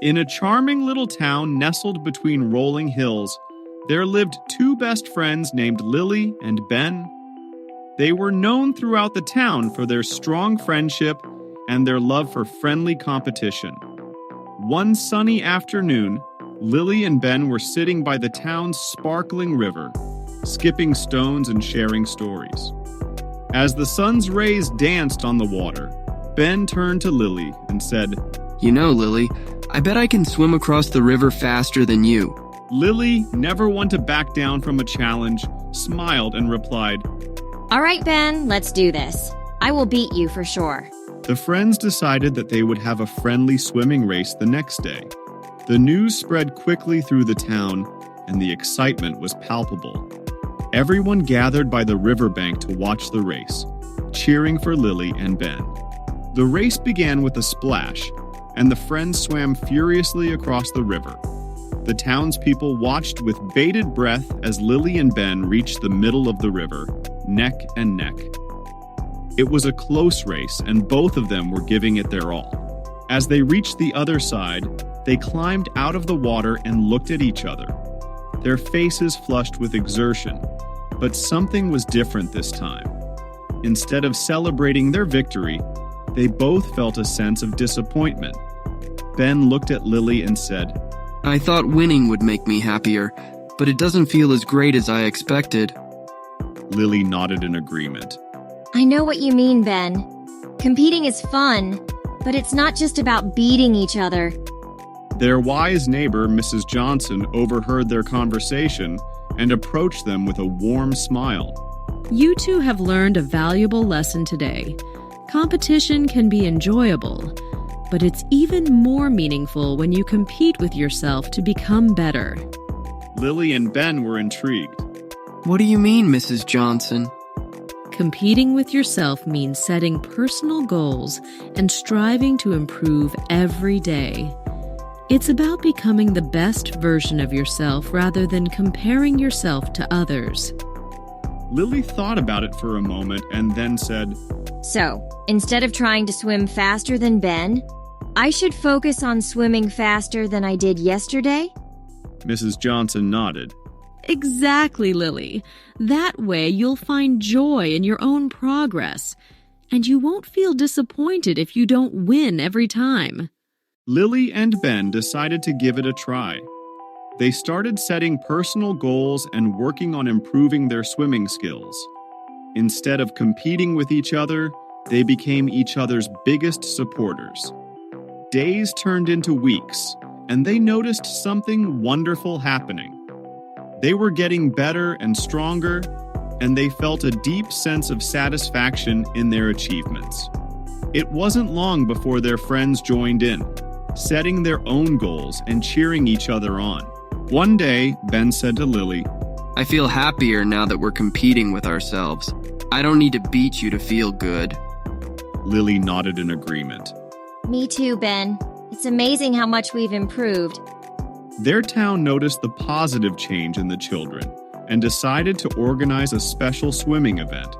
In a charming little town nestled between rolling hills, there lived two best friends named Lily and Ben. They were known throughout the town for their strong friendship and their love for friendly competition. One sunny afternoon, Lily and Ben were sitting by the town's sparkling river, skipping stones and sharing stories. As the sun's rays danced on the water, Ben turned to Lily and said, "You know, Lily, I bet I can swim across the river faster than you." Lily, never one to back down from a challenge, smiled and replied, All right, Ben, let's do this. I will beat you for sure. The friends decided that they would have a friendly swimming race the next day. The news spread quickly through the town, and the excitement was palpable. Everyone gathered by the riverbank to watch the race, cheering for Lily and Ben. The race began with a splash, and the friends swam furiously across the river. The townspeople watched with bated breath as Lily and Ben reached the middle of the river, neck and neck. It was a close race, and both of them were giving it their all. As they reached the other side, they climbed out of the water and looked at each other, their faces flushed with exertion. But something was different this time. Instead of celebrating their victory, they both felt a sense of disappointment. Ben looked at Lily and said, "I thought winning would make me happier, but it doesn't feel as great as I expected." Lily nodded in agreement. I know what you mean, Ben. Competing is fun, but it's not just about beating each other. Their wise neighbor, Mrs. Johnson, overheard their conversation and approached them with a warm smile. You two have learned a valuable lesson today. Competition can be enjoyable, but it's even more meaningful when you compete with yourself to become better. Lily and Ben were intrigued. "What do you mean, Mrs. Johnson?" Competing with yourself means setting personal goals and striving to improve every day. It's about becoming the best version of yourself rather than comparing yourself to others. Lily thought about it for a moment and then said, So, instead of trying to swim faster than Ben, I should focus on swimming faster than I did yesterday? Mrs. Johnson nodded. Exactly, Lily. That way you'll find joy in your own progress, and you won't feel disappointed if you don't win every time. Lily and Ben decided to give it a try. They started setting personal goals and working on improving their swimming skills. Instead of competing with each other, they became each other's biggest supporters. Days turned into weeks, and they noticed something wonderful happening. They were getting better and stronger, and they felt a deep sense of satisfaction in their achievements. It wasn't long before their friends joined in, setting their own goals and cheering each other on. One day, Ben said to Lily, "I feel happier now that we're competing with ourselves. I don't need to beat you to feel good." Lily nodded in agreement. Me too, Ben. It's amazing how much we've improved. Their town noticed the positive change in the children and decided to organize a special swimming event.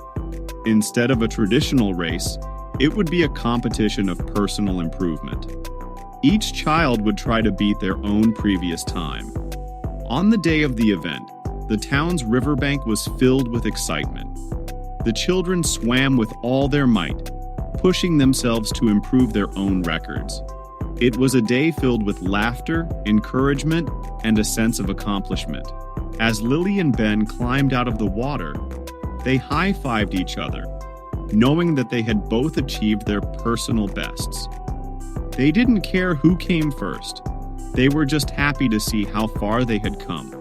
Instead of a traditional race, it would be a competition of personal improvement. Each child would try to beat their own previous time. On the day of the event, the town's riverbank was filled with excitement. The children swam with all their might, pushing themselves to improve their own records. It was a day filled with laughter, encouragement, and a sense of accomplishment. As Lily and Ben climbed out of the water, they high-fived each other, knowing that they had both achieved their personal bests. They didn't care who came first. They were just happy to see how far they had come.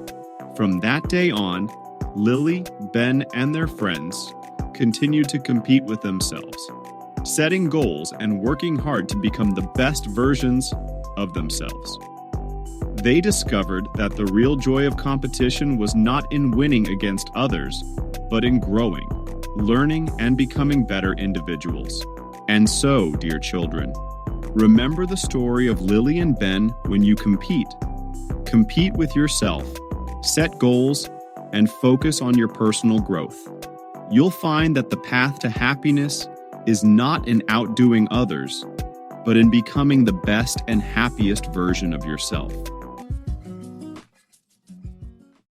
From that day on, Lily, Ben, and their friends continued to compete with themselves, setting goals and working hard to become the best versions of themselves. They discovered that the real joy of competition was not in winning against others, but in growing, learning, and becoming better individuals. And so, dear children, remember the story of Lily and Ben when you compete. Compete with yourself, set goals, and focus on your personal growth. You'll find that the path to happiness is not in outdoing others, but in becoming the best and happiest version of yourself.